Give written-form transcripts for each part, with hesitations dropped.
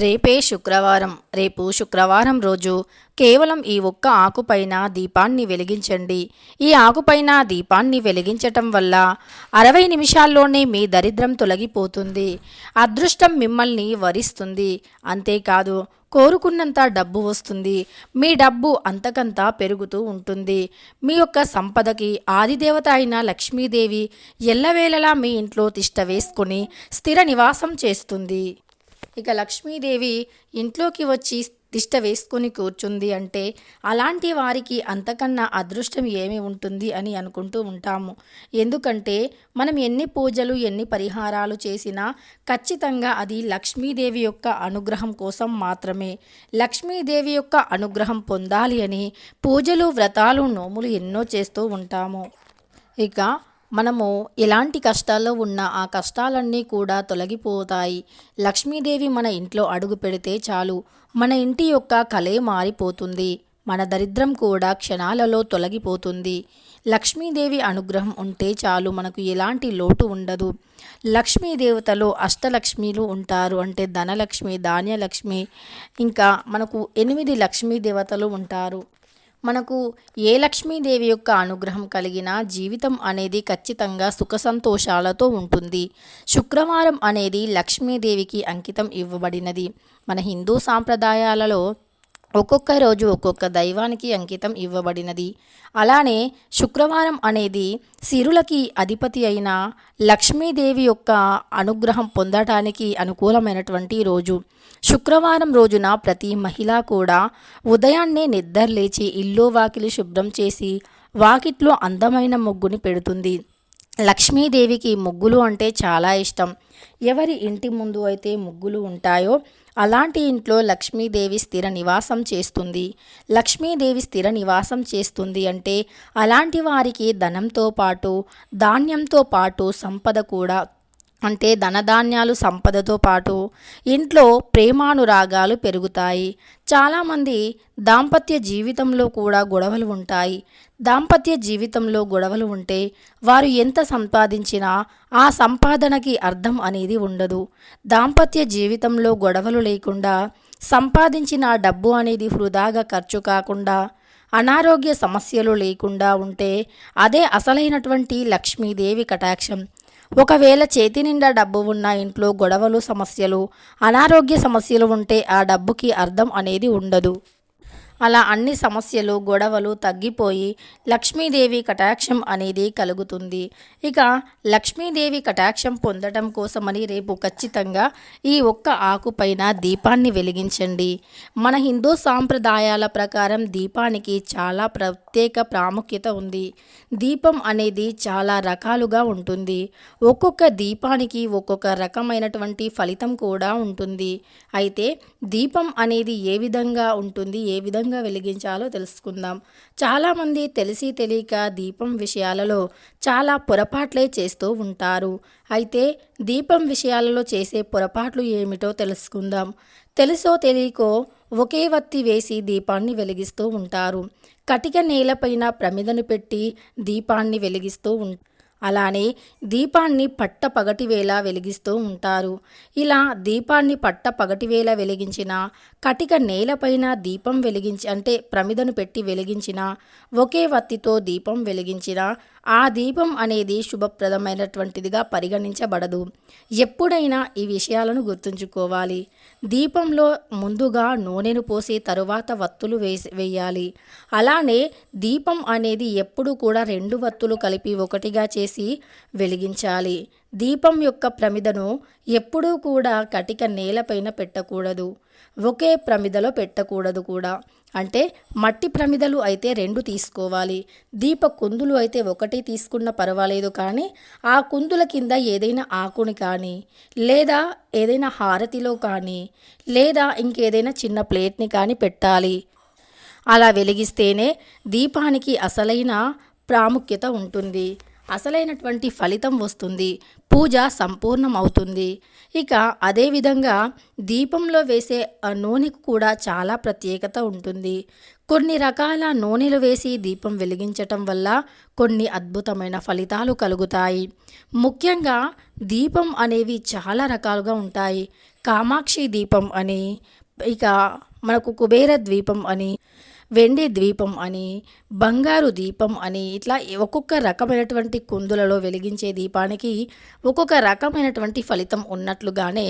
రేపే శుక్రవారం. రేపు శుక్రవారం రోజు కేవలం ఈ ఒక్క ఆకుపైన దీపాన్ని వెలిగించండి. ఈ ఆకుపైన దీపాన్ని వెలిగించటం వల్ల 60 నిమిషాల్లోనే మీ దరిద్రం తొలగిపోతుంది. అదృష్టం మిమ్మల్ని వరిస్తుంది. అంతేకాదు కోరుకున్నంత డబ్బు వస్తుంది. మీ డబ్బు అంతకంతా పెరుగుతూ ఉంటుంది. మీ యొక్క సంపదకి ఆదిదేవత అయిన లక్ష్మీదేవి ఎల్లవేళలా మీ ఇంట్లో తిష్ట వేసుకుని స్థిర నివాసం చేస్తుంది. ఇక లక్ష్మీదేవి ఇంట్లోకి వచ్చి తిష్ట వేసుకొని కూర్చుంది అంటే అలాంటి వారికి అంతకన్నా అదృష్టం ఏమి ఉంటుంది అని అనుకుంటూ ఉంటాము. ఎందుకంటే మనం ఎన్ని పూజలు ఎన్ని పరిహారాలు చేసినా ఖచ్చితంగా అది లక్ష్మీదేవి యొక్క అనుగ్రహం కోసం మాత్రమే. లక్ష్మీదేవి యొక్క అనుగ్రహం పొందాలి అని పూజలు వ్రతాలు నోములు ఎన్నో చేస్తూ ఉంటాము. ఇక మనము ఎలాంటి కష్టాల్లో ఉన్నా ఆ కష్టాలన్నీ కూడా తొలగిపోతాయి. లక్ష్మీదేవి మన ఇంట్లో అడుగు పెడితే చాలు మన ఇంటి యొక్క కలే మారిపోతుంది. మన దరిద్రం కూడా క్షణాలలో తొలగిపోతుంది. లక్ష్మీదేవి అనుగ్రహం ఉంటే చాలు మనకు ఎలాంటి లోటు ఉండదు. లక్ష్మీదేవతలో అష్టలక్ష్మీలు ఉంటారు. అంటే ధనలక్ష్మి, ధాన్యలక్ష్మి, ఇంకా మనకు 8 లక్ష్మీ దేవతలు ఉంటారు. మనకు ఏ లక్ష్మీదేవి యొక్క అనుగ్రహం కలిగిన జీవితం అనేది ఖచ్చితంగా సుఖ సంతోషాలతో ఉంటుంది. శుక్రవారం అనేది లక్ష్మీదేవికి అంకితం ఇవ్వబడినది. మన హిందూ సాంప్రదాయాలలో ఒక్కొక్క రోజు ఒక్కొక్క దైవానికి అంకితం ఇవ్వబడినది. అలానే శుక్రవారం అనేది సిరులకి అధిపతి అయిన లక్ష్మీదేవి యొక్క అనుగ్రహం పొందటానికి అనుకూలమైనటువంటి రోజు. శుక్రవారం రోజున ప్రతి మహిళ కూడా ఉదయాన్నే నిద్రలేచి ఇల్లు వాకిలి శుభ్రం చేసి వాకిట్లో అందమైన ముగ్గుని పెడుతుంది. లక్ష్మీదేవికి ముగ్గులు అంటే చాలా ఇష్టం. ఎవరి ఇంటి ముందు అయితే ముగ్గులు ఉంటాయో అలాంటి ఇంట్లో లక్ష్మీదేవి స్థిర నివాసం చేస్తుంది. లక్ష్మీదేవి స్థిర నివాసం చేస్తుంది అంటే అలాంటి వారికి ధనంతో పాటు ధాన్యంతో పాటు సంపద కూడా, అంటే ధనధాన్యాలు సంపదతో పాటు ఇంట్లో ప్రేమానురాగాలు పెరుగుతాయి. చాలామంది దాంపత్య జీవితంలో కూడా గొడవలు ఉంటాయి. దాంపత్య జీవితంలో గొడవలు ఉంటే వారు ఎంత సంపాదించినా ఆ సంపాదనకి అర్థం అనేది ఉండదు. దాంపత్య జీవితంలో గొడవలు లేకుండా సంపాదించిన డబ్బు అనేది వృధాగా ఖర్చు కాకుండా అనారోగ్య సమస్యలు లేకుండా ఉంటే అదే అసలైనటువంటి లక్ష్మీదేవి కటాక్షం. ఒకవేళ చేతి నిండా డబ్బు ఉన్న ఇంట్లో గొడవలు, సమస్యలు, అనారోగ్య సమస్యలు ఉంటే ఆ డబ్బుకి అర్థం అనేది ఉండదు. అలా అన్ని సమస్యలు గొడవలు తగ్గిపోయి లక్ష్మీదేవి కటాక్షం అనేది కలుగుతుంది. ఇక లక్ష్మీదేవి కటాక్షం పొందడం కోసమని రేపు ఖచ్చితంగా ఈ ఒక్క ఆకుపైన దీపాన్ని వెలిగించండి. మన హిందూ సాంప్రదాయాల ప్రకారం దీపానికి చాలా ప్రత్యేక ప్రాముఖ్యత ఉంది. దీపం అనేది చాలా రకాలుగా ఉంటుంది. ఒక్కొక్క దీపానికి ఒక్కొక్క రకమైనటువంటి ఫలితం కూడా ఉంటుంది. అయితే దీపం అనేది ఏ విధంగా ఉంటుంది, ఏ విధంగా వెలిగించాలో తెలుసుకుందాం. చాలామంది తెలిసి తెలియక దీపం విషయాలలో చాలా పొరపాట్లే చేస్తూ ఉంటారు. అయితే దీపం విషయాలలో చేసే పొరపాట్లు ఏమిటో తెలుసుకుందాం. తెలుసో తెలియకో ఒకే వత్తి వేసి దీపాన్ని వెలిగిస్తూ ఉంటారు. కటిక నేలపైన ప్రమిదను పెట్టి దీపాన్ని వెలిగిస్తూ ఉంటారు. అలానే దీపాన్ని పట్ట పగటివేళ వెలిగిస్తూ ఉంటారు. ఇలా దీపాన్ని పట్ట పగటివేళ వెలిగించిన, కటిక నేలపైన దీపం వెలిగించి అంటే ప్రమిదను పెట్టి వెలిగించిన, ఒకే వత్తితో దీపం వెలిగించిన ఆ దీపం అనేది శుభప్రదమైనటువంటిదిగా పరిగణించబడదు. ఎప్పుడైనా ఈ విషయాలను గుర్తుంచుకోవాలి. దీపంలో ముందుగా నూనెను పోసి తరువాత వత్తులు వేయాలి. అలానే దీపం అనేది ఎప్పుడు కూడా 2 వత్తులు కలిపి ఒకటిగా చేసి వెలిగించాలి. దీపం యొక్క ప్రమిదను ఎప్పుడూ కూడా కటిక నేలపైన పెట్టకూడదు. ఒకే ప్రమిదలో పెట్టకూడదు కూడా. అంటే మట్టి ప్రమిదలు అయితే 2 తీసుకోవాలి. దీప కుందులు అయితే 1 తీసుకున్న పర్వాలేదు, కానీ ఆ కుందుల కింద ఏదైనా ఆకుని కానీ, లేదా ఏదైనా హారతిలో కానీ, లేదా ఇంకేదైనా చిన్న ప్లేట్ని కానీ పెట్టాలి. అలా వెలిగిస్తేనే దీపానికి అసలైన ప్రాముఖ్యత ఉంటుంది. అసలైనటువంటి ఫలితం వస్తుంది. పూజ సంపూర్ణం అవుతుంది. ఇక అదేవిధంగా దీపంలో వేసే నూనెకు కూడా చాలా ప్రత్యేకత ఉంటుంది. కొన్ని రకాల నూనెలు వేసి దీపం వెలిగించటం వల్ల కొన్ని అద్భుతమైన ఫలితాలు కలుగుతాయి. ముఖ్యంగా దీపం అనేవి చాలా రకాలుగా ఉంటాయి. కామాక్షి దీపం అని, ఇక మనకు కుబేర ద్వీపం అని, వెండి ద్వీపం అని, బంగారు దీపం అని, ఇట్లా ఒక్కొక్క రకమైనటువంటి కుందులలో వెలిగించే దీపానికి ఒక్కొక్క రకమైనటువంటి ఫలితం ఉన్నట్లుగానే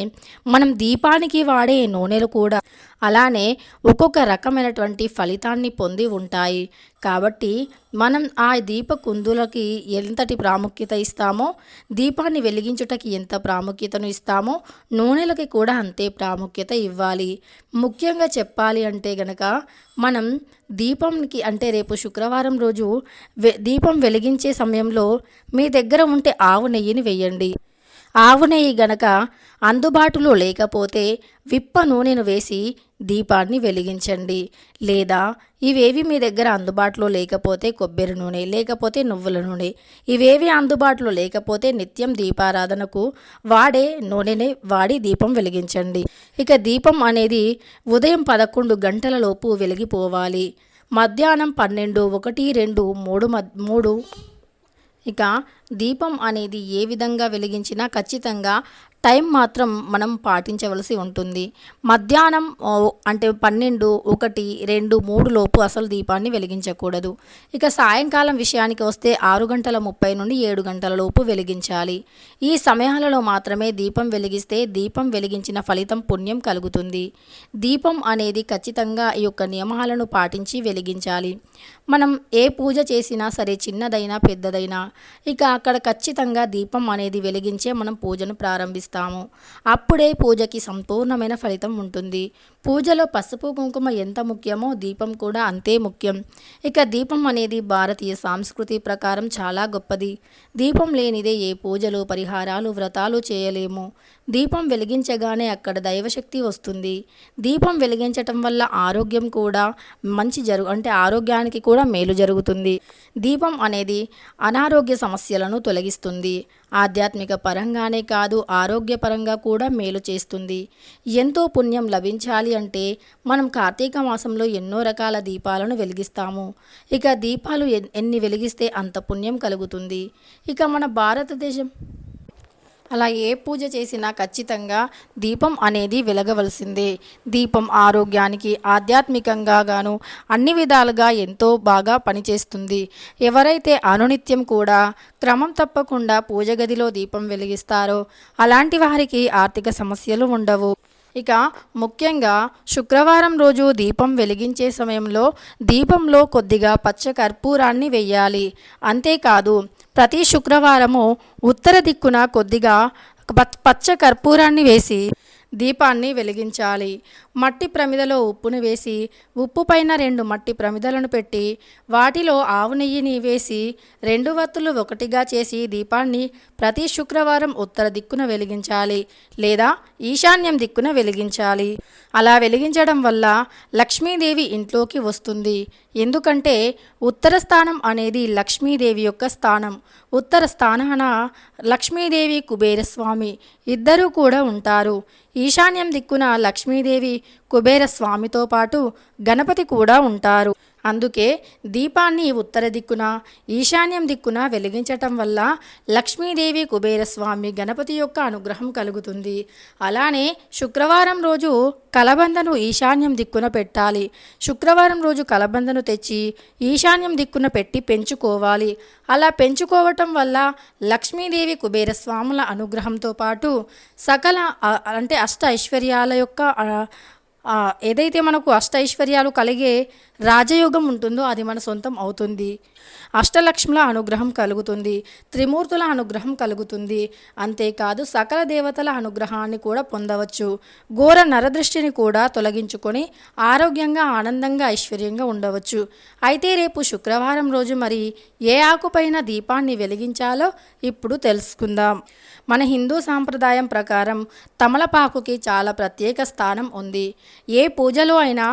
మనం దీపానికి వాడే నూనెలు కూడా అలానే ఒక్కొక్క రకమైనటువంటి ఫలితాన్ని పొంది ఉంటాయి. కాబట్టి మనం ఆ దీప కుందులకి ఎంతటి ప్రాముఖ్యత ఇస్తామో, దీపాన్ని వెలిగించుటకి ఎంత ప్రాముఖ్యతను ఇస్తామో, నూనెలకి కూడా అంతే ప్రాముఖ్యత ఇవ్వాలి. ముఖ్యంగా చెప్పాలి అంటే గనక మనం దీపంకి అంటే రేపు శుక్రవారం రోజు దీపం వెలిగించే సమయంలో మీ దగ్గర ఉంటే ఆవు నెయ్యిని వేయండి. ఆవు నెయ్యి గనక అందుబాటులో లేకపోతే విప్ప నూనెను వేసి దీపాన్ని వెలిగించండి. లేదా ఇవేవి మీ దగ్గర అందుబాటులో లేకపోతే కొబ్బరి నూనె, లేకపోతే నువ్వుల నూనె, ఇవేవి అందుబాటులో లేకపోతే నిత్యం దీపారాధనకు వాడే నూనెనే వాడి దీపం వెలిగించండి. ఇక దీపం అనేది ఉదయం 11 గంటల లోపు వెలిగిపోవాలి. మధ్యాహ్నం 12, 1, 2, 3 ఇక దీపం అనేది ఏ విధంగా వెలిగించినా ఖచ్చితంగా టైం మాత్రం మనం పాటించవలసి ఉంటుంది. మధ్యాహ్నం అంటే 12, 1, 2, 3 లోపు అసలు దీపాన్ని వెలిగించకూడదు. ఇక సాయంకాలం విషయానికి వస్తే 6:30 నుండి 7 గంటల లోపు వెలిగించాలి. ఈ సమయాలలో మాత్రమే దీపం వెలిగిస్తే దీపం వెలిగించిన ఫలితం పుణ్యం కలుగుతుంది. దీపం అనేది ఖచ్చితంగా ఈ యొక్క నియమాలను పాటించి వెలిగించాలి. మనం ఏ పూజ చేసినా సరే, చిన్నదైనా పెద్దదైనా, ఇక అక్కడ ఖచ్చితంగా దీపం అనేది వెలిగించే మనం పూజను ప్రారంభిస్తాము. అప్పుడే పూజకి సంపూర్ణమైన ఫలితం ఉంటుంది. పూజలో పసుపు కుంకుమ ఎంత ముఖ్యమో దీపం కూడా అంతే ముఖ్యం. ఇక దీపం అనేది భారతీయ సంస్కృతి ప్రకారం చాలా గొప్పది. దీపం లేనిదే ఏ పూజలు, పరిహారాలు, వ్రతాలు చేయలేము. దీపం వెలిగించగానే అక్కడ దైవశక్తి వస్తుంది. దీపం వెలిగించటం వల్ల ఆరోగ్యం కూడా మంచి అంటే ఆరోగ్యానికి కూడా మేలు జరుగుతుంది. దీపం అనేది అనారోగ్య సమస్యలను తొలగిస్తుంది. ఆధ్యాత్మిక పరంగానే కాదు, ఆరోగ్యపరంగా కూడా మేలు చేస్తుంది. ఎంతో పుణ్యం లభించాలి అంటే మనం కార్తీక మాసంలో ఎన్నో రకాల దీపాలను వెలిగిస్తాము. ఇక దీపాలు ఎన్ని వెలిగిస్తే అంత పుణ్యం కలుగుతుంది. ఇక మన భారతదేశం అలా ఏ పూజ చేసినా ఖచ్చితంగా దీపం అనేది వెలగవలసిందే. దీపం ఆరోగ్యానికి, ఆధ్యాత్మికంగా గాను అన్ని విధాలుగా ఎంతో బాగా పనిచేస్తుంది. ఎవరైతే అనునిత్యం కూడా క్రమం తప్పకుండా పూజ గదిలో దీపం వెలిగిస్తారో అలాంటి వారికి ఆర్థిక సమస్యలు ఉండవు. ఇక ముఖ్యంగా శుక్రవారం రోజు దీపం వెలిగించే సమయంలో దీపంలో కొద్దిగా పచ్చ కర్పూరాన్ని వెయ్యాలి. అంతేకాదు ప్రతి శుక్రవారము ఉత్తర దిక్కున కొద్దిగా పచ్చ కర్పూరాన్ని వేసి దీపాన్ని వెలిగించాలి. మట్టి ప్రమిదలో ఉప్పును వేసి ఉప్పు పైన 2 మట్టి ప్రమిదలను పెట్టి వాటిలో ఆవు నెయ్యిని వేసి 2 వత్తులు ఒకటిగా చేసి దీపాన్ని ప్రతి శుక్రవారం ఉత్తర దిక్కున వెలిగించాలి లేదా ఈశాన్యం దిక్కున వెలిగించాలి. అలా వెలిగించడం వల్ల లక్ష్మీదేవి ఇంట్లోకి వస్తుంది. ఎందుకంటే ఉత్తర స్థానం అనేది లక్ష్మీదేవి యొక్క స్థానం. ఉత్తర స్థానాన లక్ష్మీదేవి, కుబేరస్వామి ఇద్దరూ కూడా ఉంటారు. ఈశాన్యం దిక్కున లక్ష్మీదేవి, కుబేరస్వామితో పాటు గణపతి కూడా ఉంటారు. అందుకే దీపాన్ని ఉత్తర దిక్కున, ఈశాన్యం దిక్కున వెలిగించటం వల్ల లక్ష్మీదేవి, కుబేరస్వామి, గణపతి యొక్క అనుగ్రహం కలుగుతుంది. అలానే శుక్రవారం రోజు కలబందను ఈశాన్యం దిక్కున పెట్టాలి. శుక్రవారం రోజు కలబందను తెచ్చి ఈశాన్యం దిక్కున పెట్టి పెంచుకోవాలి. అలా పెంచుకోవటం వల్ల లక్ష్మీదేవి, కుబేరస్వాముల అనుగ్రహంతో పాటు సకల అంటే అష్ట ఐశ్వర్యాల యొక్క ఏదైతే మనకు అష్టైశ్వర్యాలు కలిగే రాజయోగం ఉంటుందో అది మన సొంతం అవుతుంది. అష్టలక్ష్ముల అనుగ్రహం కలుగుతుంది. త్రిమూర్తుల అనుగ్రహం కలుగుతుంది. అంతేకాదు సకల దేవతల అనుగ్రహాన్ని కూడా పొందవచ్చు. ఘోర నరదృష్టిని కూడా తొలగించుకొని ఆరోగ్యంగా, ఆనందంగా, ఐశ్వర్యంగా ఉండవచ్చు. అయితే రేపు శుక్రవారం రోజు మరి ఏ ఆకుపైన దీపాన్ని వెలిగించాలో ఇప్పుడు తెలుసుకుందాం. మన హిందూ సాంప్రదాయం ప్రకారం తమలపాకుకి చాలా ప్రత్యేక స్థానం ఉంది. ఏ పూజలో అయినా,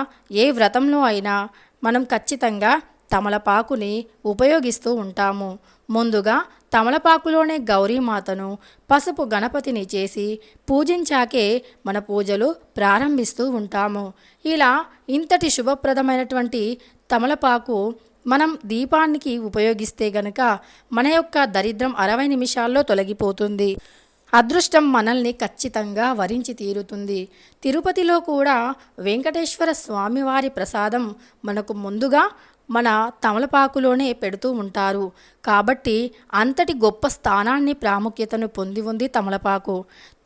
ఏ వ్రతంలో అయినా మనం ఖచ్చితంగా తమలపాకుని ఉపయోగిస్తూ ఉంటాము. ముందుగా తమలపాకులోనే గౌరీమాతను, పసుపు గణపతిని చేసి పూజించాకే మన పూజలు ప్రారంభిస్తూ ఉంటాము. ఇలా ఇంతటి శుభప్రదమైనటువంటి తమలపాకు మనం దీపానికి ఉపయోగిస్తే గనక మన యొక్క దరిద్రం 60 నిమిషాల్లో తొలగిపోతుంది. అదృష్టం మనల్ని ఖచ్చితంగా వరించి తీరుతుంది. తిరుపతిలో కూడా వెంకటేశ్వర స్వామివారి ప్రసాదం మనకు ముందుగా మన తమలపాకులోనే పెడుతూ ఉంటారు. కాబట్టి అంతటి గొప్ప స్థానాన్ని ప్రాముఖ్యతను పొంది ఉంది తమలపాకు.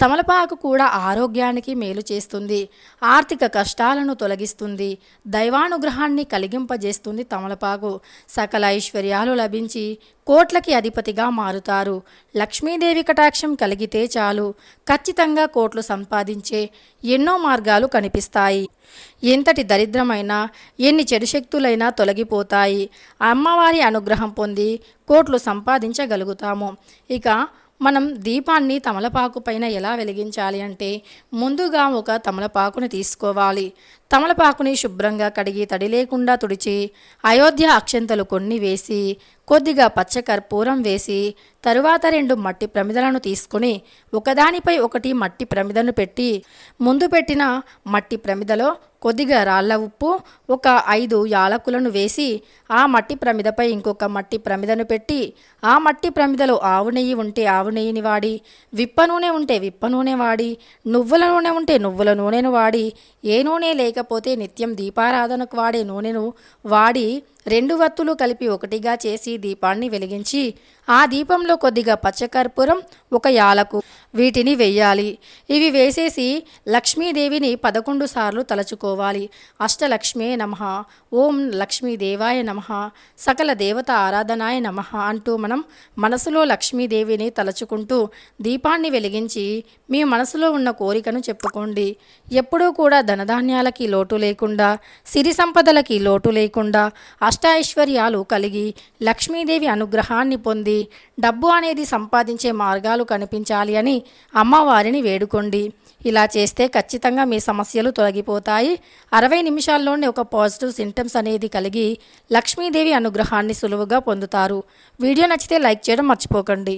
తమలపాకు కూడా ఆరోగ్యానికి మేలు చేస్తుంది, ఆర్థిక కష్టాలను తొలగిస్తుంది, దైవానుగ్రహాన్ని కలిగింపజేస్తుంది తమలపాకు. సకల ఐశ్వర్యాలు లభించి కోట్లకి అధిపతిగా మారుతారు. లక్ష్మీదేవి కటాక్షం కలిగితే చాలు, ఖచ్చితంగా కోట్లు సంపాదించే ఎన్నో మార్గాలు కనిపిస్తాయి. ఎంతటి దరిద్రమైనా ఎన్ని చెడు శక్తులైనా తొలగిపోతాయి. అమ్మవారి అనుగ్రహం పొంది కోట్లు సంపాదించగలుగుతాము. ఇక మనం దీపాన్ని తమలపాకు పైన ఎలా వెలిగించాలి అంటే, ముందుగా ఒక తమలపాకుని తీసుకోవాలి. తమలపాకుని శుభ్రంగా కడిగి తడి లేకుండా తుడిచి అయోధ్య అక్షంతలు కొన్ని వేసి కొద్దిగా పచ్చకర్పూరం వేసి తరువాత 2 మట్టి ప్రమిదలను తీసుకుని ఒకదానిపై ఒకటి మట్టి ప్రమిదను పెట్టి ముందు పెట్టిన మట్టి ప్రమిదలో కొద్దిగా రాళ్ళ ఉప్పు, ఒక 5 యాలకులను వేసి ఆ మట్టి ప్రమిదపై ఇంకొక మట్టి ప్రమిదను పెట్టి ఆ మట్టి ప్రమిదలో ఆవు నెయ్యి ఉంటే ఆవు నెయ్యిని వాడి, విప్ప నూనె ఉంటే విప్ప నూనె వాడి, నువ్వుల నూనె ఉంటే నువ్వుల నూనెను వాడి, ఏ నూనె లేకపోతే నిత్యం దీపారాధనకు వాడే నూనెను వాడి 2 వత్తులు కలిపి ఒకటిగా చేసి దీపాన్ని వెలిగించి ఆ దీపంలో కొద్దిగా పచ్చకర్పూరం, ఒక యాలకు వీటిని వెయ్యాలి. ఇవి వేసేసి లక్ష్మీదేవిని 11 సార్లు తలచుకోవాలి. అష్టలక్ష్మే నమః, ఓం లక్ష్మీదేవాయ నమః, సకల దేవత ఆరాధనాయ నమః అంటూ మనం మనసులో లక్ష్మీదేవిని తలచుకుంటూ దీపాన్ని వెలిగించి మీ మనసులో ఉన్న కోరికను చెప్పుకోండి. ఎప్పుడూ కూడా ధనధాన్యాలకి లోటు లేకుండా, సిరి సంపదలకి లోటు లేకుండా, అష్టైశ్వర్యాలు కలిగి లక్ష్మీదేవి అనుగ్రహాన్ని పొంది డబ్బు అనేది సంపాదించే మార్గాలు కనిపించాలి అని అమ్మవారిని వేడుకోండి. ఇలా చేస్తే ఖచ్చితంగా మీ సమస్యలు తొలగిపోతాయి. 60 నిమిషాల్లోనే ఒక పాజిటివ్ సింటమ్స్ అనేది కలిగి లక్ష్మీదేవి అనుగ్రహాన్ని సులువుగా పొందుతారు. వీడియో నచ్చితే లైక్ చేయడం మర్చిపోకండి.